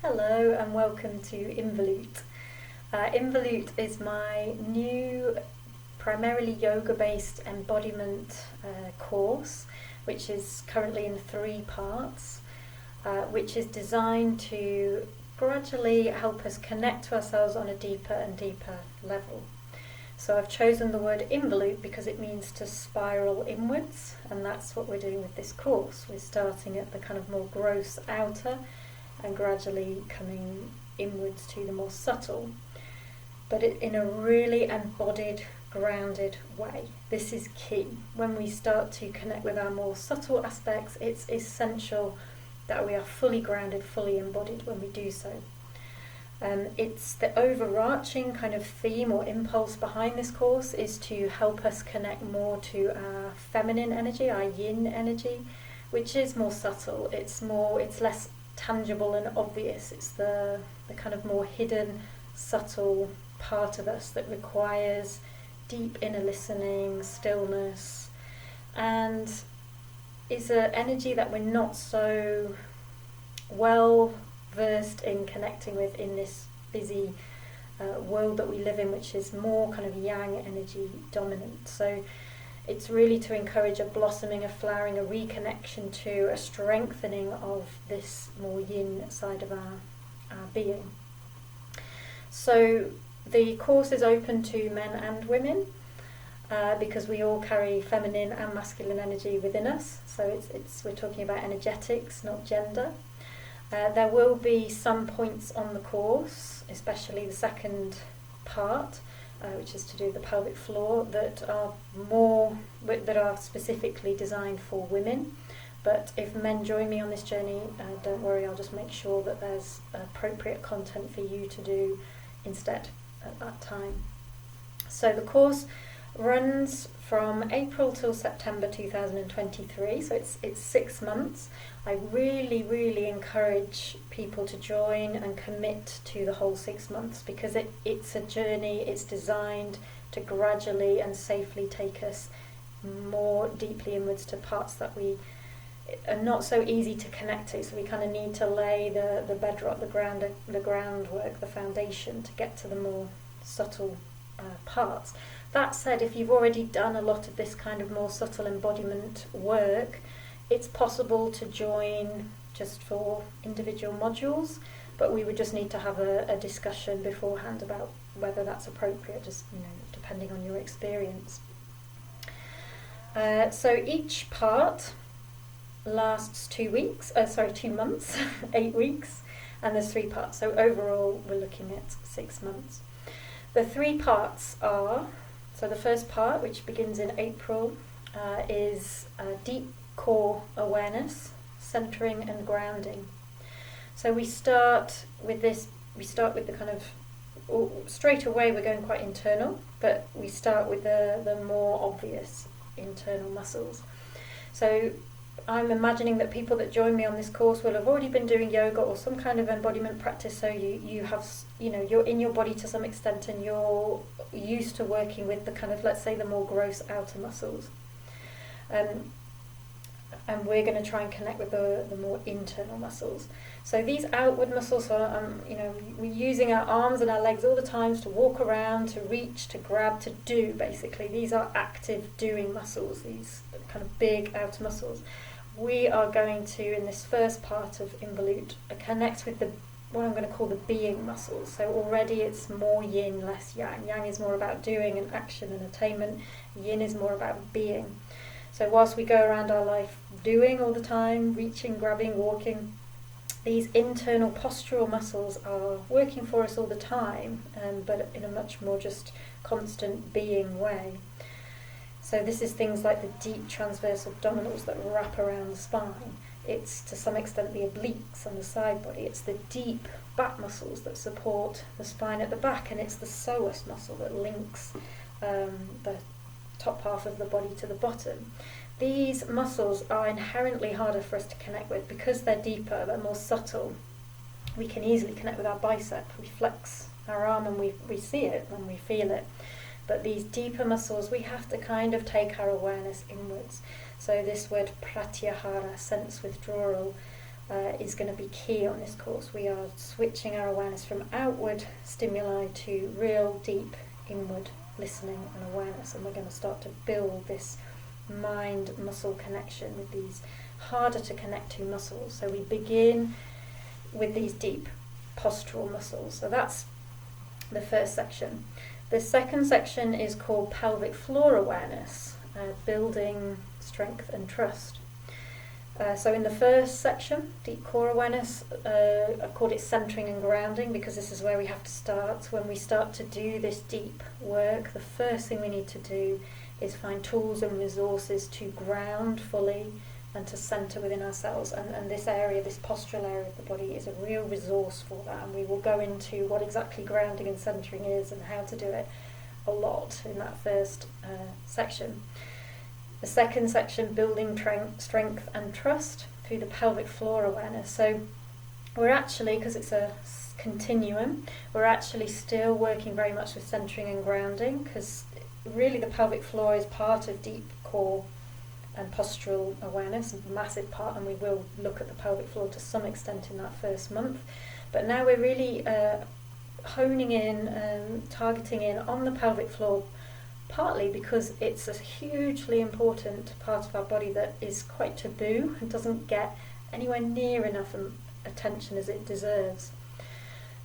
Hello and welcome to Involute. Involute is my new primarily yoga-based embodiment course, which is currently in 3 parts, which is designed to gradually help us connect to ourselves on a deeper and deeper level. So I've chosen the word involute because it means to spiral inwards, and that's what we're doing with this course. We're starting at the kind of more gross outer and gradually coming inwards to the more subtle, but in a really embodied, grounded way. This is key. When we start to connect with our more subtle aspects, it's essential that we are fully grounded, fully embodied when we do so. It's the overarching kind of theme or impulse behind this course is to help us connect more to our feminine energy, our yin energy, which is more subtle. It's less tangible and obvious. It's the kind of more hidden, subtle part of us that requires deep inner listening, stillness, and is an energy that we're not so well versed in connecting with in this busy world that we live in, which is more kind of yang energy dominant. So it's really to encourage a blossoming, a flowering, a reconnection to a strengthening of this more yin side of our being. So the course is open to men and women because we all carry feminine and masculine energy within us. So we're talking about energetics, not gender. There will be some points on the course, especially the second part, which is to do with the pelvic floor, that are specifically designed for women. But if men join me on this journey, don't worry, I'll just make sure that there's appropriate content for you to do instead at that time. So the course runs from April till September 2023, so it's 6 months. I really encourage people to join and commit to the whole 6 months, because it's a journey. It's designed to gradually and safely take us more deeply inwards to parts that we are not so easy to connect to, so we kind of need to lay the bedrock, the groundwork, the foundation to get to the more subtle parts. That said, if you've already done a lot of this kind of more subtle embodiment work, it's possible to join just for individual modules, but we would just need to have a discussion beforehand about whether that's appropriate, just depending on your experience. So each part lasts 2 months, 8 weeks, and there's 3 parts. So overall, we're looking at 6 months. The 3 parts are, so the first part, which begins in April, is deep core awareness, centering and grounding. So we start with the kind of, straight away we're going quite internal, but we start with the more obvious internal muscles. So I'm imagining that people that join me on this course will have already been doing yoga or some kind of embodiment practice, so you have, you're in your body to some extent, and you're used to working with the kind of, let's say, the more gross outer muscles. And we're going to try and connect with the more internal muscles. So these outward muscles are, we're using our arms and our legs all the time to walk around, to reach, to grab, to do, basically. These are active doing muscles, these kind of big outer muscles. We are going to, in this first part of Involute, connect with what I'm going to call the being muscles. So already it's more yin, less yang. Yang is more about doing and action and attainment. Yin is more about being. So whilst we go around our life doing all the time, reaching, grabbing, walking, these internal postural muscles are working for us all the time, but in a much more just constant being way. So this is things like the deep transverse abdominals that wrap around the spine. It's to some extent the obliques on the side body. It's the deep back muscles that support the spine at the back, and it's the psoas muscle that links the top half of the body to the bottom. These muscles are inherently harder for us to connect with because they're deeper, they're more subtle. We can easily connect with our bicep. We flex our arm and we see it and we feel it. But these deeper muscles, we have to kind of take our awareness inwards. So this word pratyahara, sense withdrawal, is going to be key on this course. We are switching our awareness from outward stimuli to real deep inward listening and awareness, and we're going to start to build this mind-muscle connection with these harder to connect to muscles. So we begin with these deep postural muscles. So that's the first section. The second section is called pelvic floor awareness, building strength and trust. So in the first section, deep core awareness, I've called it centering and grounding because this is where we have to start. When we start to do this deep work, the first thing we need to do is find tools and resources to ground fully and to center within ourselves. And this area, this postural area of the body, is a real resource for that. And we will go into what exactly grounding and centering is and how to do it a lot in that first section. The second section, building strength and trust through the pelvic floor awareness. So we're actually, because it's a continuum, we're actually still working very much with centering and grounding, because really the pelvic floor is part of deep core and postural awareness, a massive part, and we will look at the pelvic floor to some extent in that first month. But now we're really honing in, targeting in on the pelvic floor, partly because it's a hugely important part of our body that is quite taboo and doesn't get anywhere near enough attention as it deserves.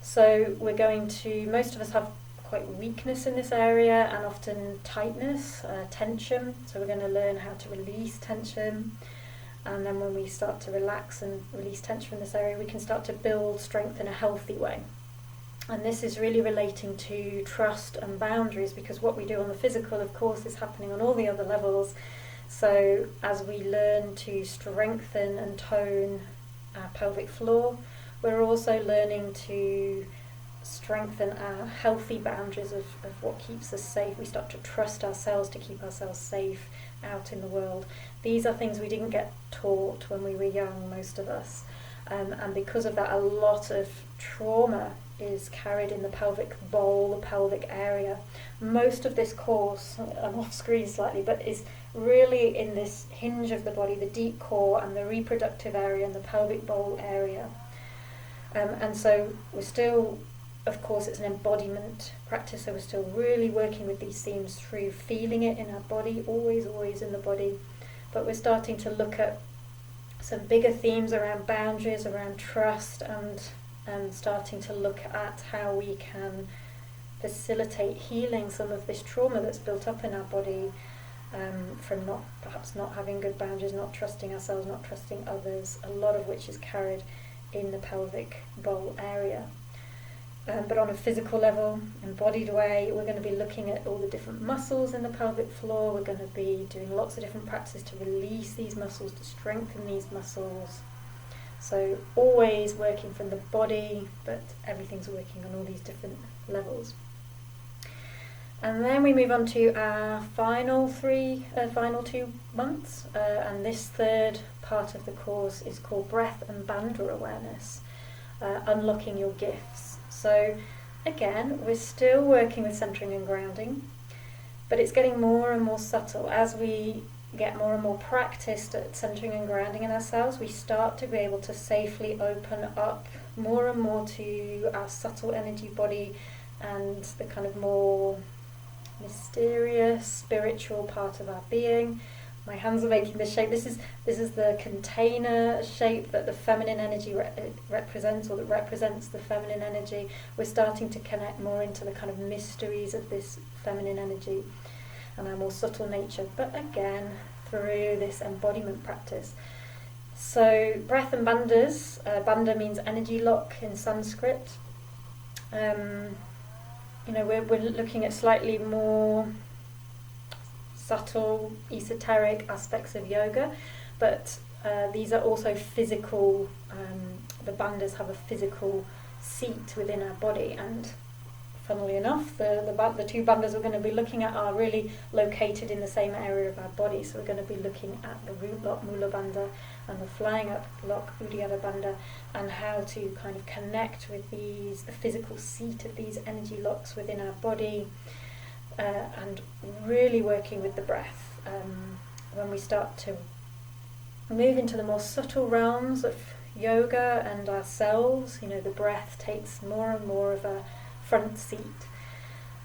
So we're going to, most of us have quite weakness in this area and often tightness, tension, so we're going to learn how to release tension, and then when we start to relax and release tension in this area, we can start to build strength in a healthy way. And this is really relating to trust and boundaries, because what we do on the physical, of course, is happening on all the other levels. So as we learn to strengthen and tone our pelvic floor, we're also learning to strengthen our healthy boundaries of what keeps us safe. We start to trust ourselves to keep ourselves safe out in the world. These are things we didn't get taught when we were young, most of us. And because of that, a lot of trauma is carried in the pelvic bowl, the pelvic area. Most of this course, I'm off screen slightly, but is really in this hinge of the body, the deep core and the reproductive area and the pelvic bowl area. And so we're still, of course, it's an embodiment practice, so we're still really working with these themes through feeling it in our body, always in the body. But we're starting to look at some bigger themes around boundaries, around trust, and starting to look at how we can facilitate healing some of this trauma that's built up in our body from perhaps not having good boundaries, not trusting ourselves, not trusting others, a lot of which is carried in the pelvic bowl area. But on a physical level, embodied way, we're going to be looking at all the different muscles in the pelvic floor. We're going to be doing lots of different practices to release these muscles, to strengthen these muscles. So always working from the body, but everything's working on all these different levels. And then we move on to our final 2 months, and this third part of the course is called Breath and Bandha Awareness, Unlocking Your Gifts. So again, we're still working with centering and grounding, but it's getting more and more subtle. As we get more and more practiced at centering and grounding in ourselves, we start to be able to safely open up more and more to our subtle energy body and the kind of more mysterious, spiritual part of our being. My hands are making this shape. This is the container shape that the feminine energy represents, or that represents the feminine energy. We're starting to connect more into the kind of mysteries of this feminine energy and our more subtle nature, but again, through this embodiment practice. So, breath and bandhas. Bandha means energy lock in Sanskrit. We're looking at slightly more subtle, esoteric aspects of yoga, but these are also physical. The bandhas have a physical seat within our body, and funnily enough, the 2 bandhas we're going to be looking at are really located in the same area of our body. So we're going to be looking at the root lock, Mula Bandha, and the flying up lock, Uddiyana Bandha, and how to kind of connect with the physical seat of these energy locks within our body, and really working with the breath. When we start to move into the more subtle realms of yoga and ourselves, the breath takes more and more of a front seat.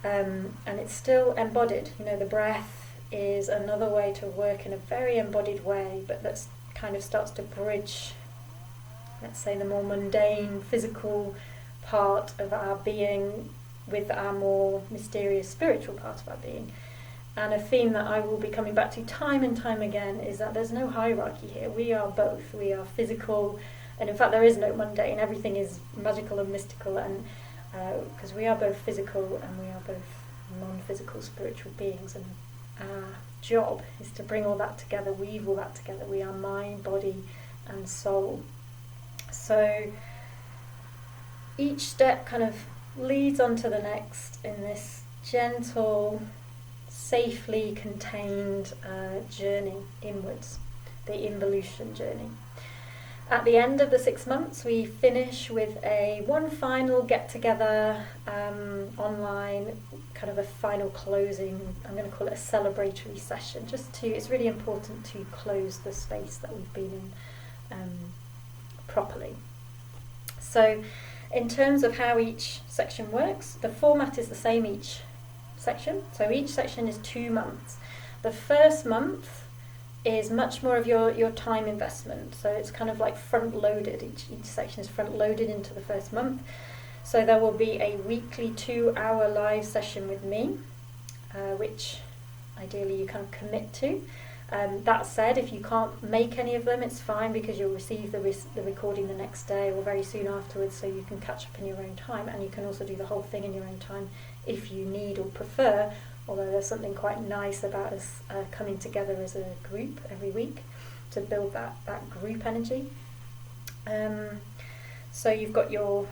And it's still embodied. The breath is another way to work in a very embodied way, but that's kind of starts to bridge, let's say, the more mundane physical part of our being with our more mysterious spiritual part of our being. And a theme that I will be coming back to time and time again is that there's no hierarchy here. We are both. We are physical, and in fact there is no mundane. Everything is magical and mystical, and because we are both physical and we are both non-physical spiritual beings, and our job is to bring all that together, weave all that together. We are mind, body and soul. So each step kind of leads on to the next in this gentle, safely contained journey inwards, the involution journey. At the end of the 6 months, we finish with one final get-together online, kind of a final closing. I'm going to call it a celebratory session. It's really important to close the space that we've been in properly. So, in terms of how each section works, the format is the same each section. So each section is 2 months. The first month is much more of your time investment. So it's kind of like front loaded. Each section is front loaded into the first month. So there will be a weekly 2-hour live session with me, which ideally you kind of commit to. That said, if you can't make any of them, it's fine, because you'll receive the recording the next day or very soon afterwards, so you can catch up in your own time, and you can also do the whole thing in your own time if you need or prefer, although there's something quite nice about us coming together as a group every week to build that group energy. So you've got your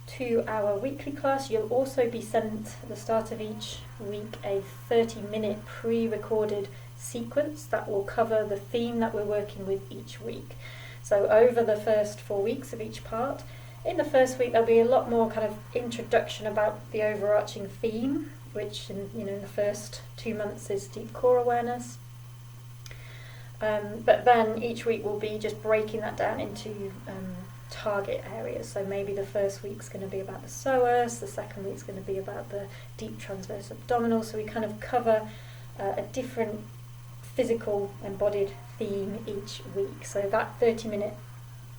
2-hour weekly class. You'll also be sent at the start of each week a 30-minute pre-recorded sequence that will cover the theme that we're working with each week. So over the first 4 weeks of each part, in the first week there'll be a lot more kind of introduction about the overarching theme, which in the first 2 months is deep core awareness. But then each week will be just breaking that down into target areas. So maybe the first week's going to be about the psoas, the second week's going to be about the deep transverse abdominal. So we kind of cover a different physical embodied theme each week. So that 30-minute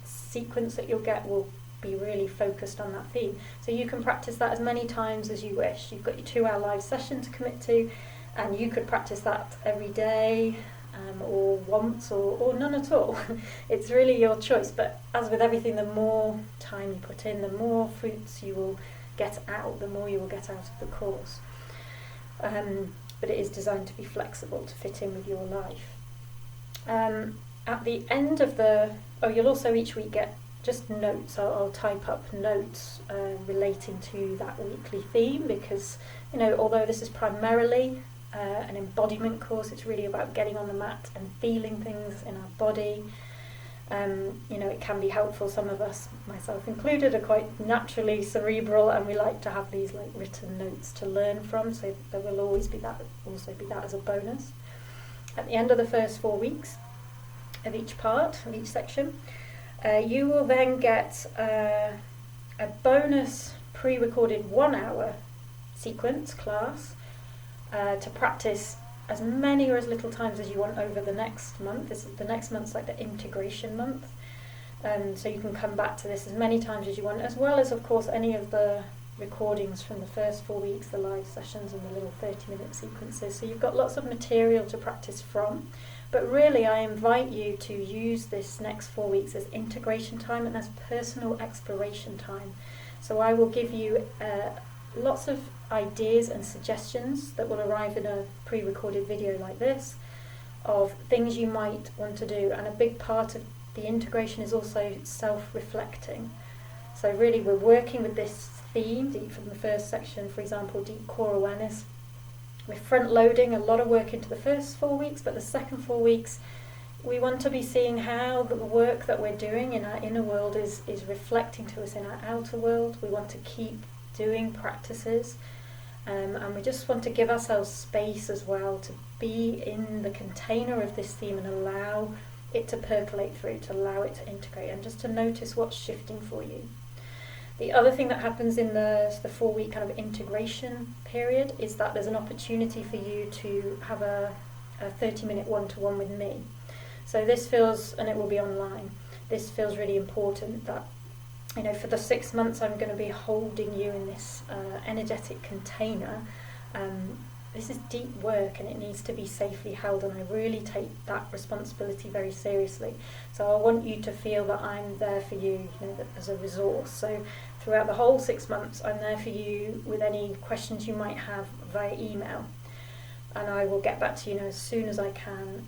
sequence that you'll get will be really focused on that theme. So you can practice that as many times as you wish. You've got your 2-hour live session to commit to, and you could practice that every day, or once, or none at all. It's really your choice, but as with everything, the more time you put in, the more fruits you will get out, the more you will get out of the course. But it is designed to be flexible, to fit in with your life. At the end of you'll also each week get just notes. I'll type up notes relating to that weekly theme, because although this is primarily an embodiment course, it's really about getting on the mat and feeling things in our body. It can be helpful. Some of us, myself included, are quite naturally cerebral, and we like to have these written notes to learn from, so there will always be that as a bonus. At the end of the first 4 weeks of each part, of each section, you will then get a bonus pre-recorded 1-hour sequence class to practice as many or as little times as you want over the next month. The next month's like the integration month, so you can come back to this as many times as you want, as well as, of course, any of the recordings from the first 4 weeks, the live sessions and the little 30-minute sequences. So you've got lots of material to practice from, but really I invite you to use this next 4 weeks as integration time and as personal exploration time. So I will give you lots of ideas and suggestions that will arrive in a pre-recorded video like this, of things you might want to do, and a big part of the integration is also self-reflecting. So really we're working with this theme from the first section, for example, deep core awareness. We're front-loading a lot of work into the first 4 weeks, but the second 4 weeks we want to be seeing how the work that we're doing in our inner world is reflecting to us in our outer world. We want to keep doing practices, and we just want to give ourselves space as well to be in the container of this theme and allow it to percolate through, to allow it to integrate, and just to notice what's shifting for you. The other thing that happens in the 4-week kind of integration period is that there's an opportunity for you to have a 30-minute one-to-one with me. So this feels, and it will be online, this feels really important that, you know, for the 6 months I'm going to be holding you in this energetic container. This is deep work and it needs to be safely held, and I really take that responsibility very seriously. So I want you to feel that I'm there for you, you know, as a resource. So throughout the whole 6 months, I'm there for you with any questions you might have via email. And I will get back to you, as soon as I can,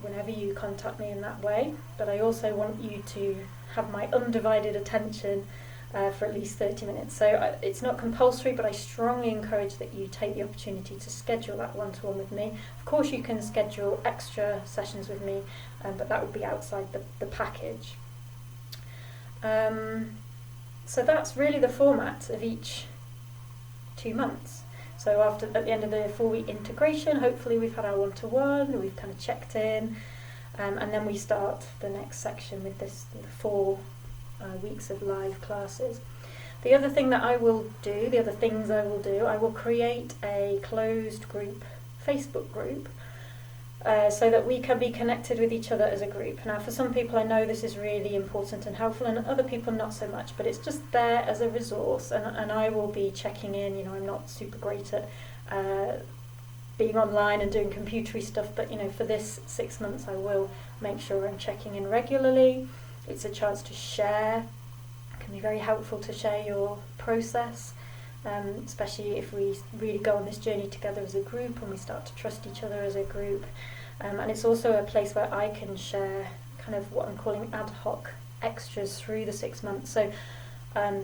whenever you contact me in that way. But I also want you to have my undivided attention for at least 30 minutes. So it's not compulsory, but I strongly encourage that you take the opportunity to schedule that one-to-one with me. Of course you can schedule extra sessions with me, but that would be outside the package. So that's really the format of each 2 months. So at the end of the 4-week integration, hopefully we've had our one-to-one, we've kind of checked in, and then we start the next section with the 4 weeks of live classes. The other thing that I will do, I will create a closed group, Facebook group, so that we can be connected with each other as a group. Now, for some people I know this is really important and helpful, and other people not so much, but it's just there as a resource, and I will be checking in. You know, I'm not super great at being online and doing computery stuff, but you know, for this 6 months I will make sure I'm checking in regularly. It's a chance to share. It can be very helpful to share your process, especially if we really go on this journey together as a group and we start to trust each other as a group. And it's also a place where I can share kind of what I'm calling ad hoc extras through the 6 months. So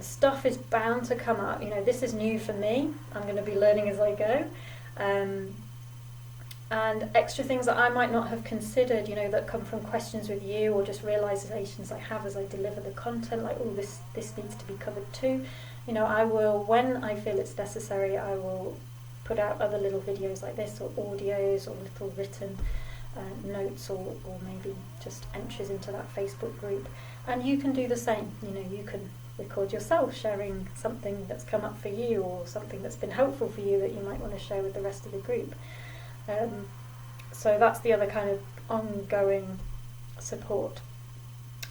stuff is bound to come up. You know, this is new for me. I'm going to be learning as I go. And extra things that I might not have considered, you know, that come from questions with you or just realizations I have as I deliver the content, like, oh, this needs to be covered too. You know, I will, when I feel it's necessary, I will put out other little videos like this, or audios, or little written notes, or maybe just entries into that Facebook group. And you can do the same. You know, you can record yourself sharing something that's come up for you, or something that's been helpful for you that you might want to share with the rest of the group. So that's the other kind of ongoing support.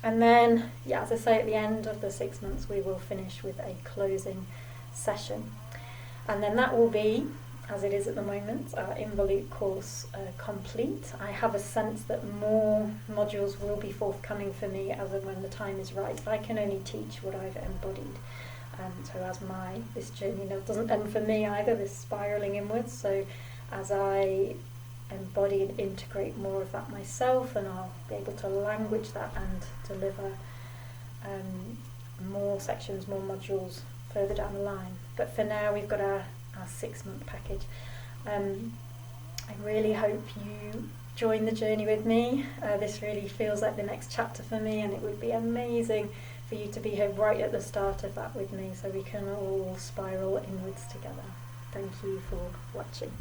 And then, yeah, as I say, at the end of the 6 months we will finish with a closing session. And then that will be, as it is at the moment, our Involute course complete. I have a sense that more modules will be forthcoming for me as and when the time is right. I can only teach what I've embodied. So as this journey doesn't end for me either, this spiralling inwards. So as I embody and integrate more of that myself, and I'll be able to language that and deliver more sections, more modules further down the line. But for now we've got our 6-month package. I really hope you join the journey with me. This really feels like the next chapter for me, and it would be amazing for you to be here right at the start of that with me, so we can all spiral inwards together. Thank you for watching.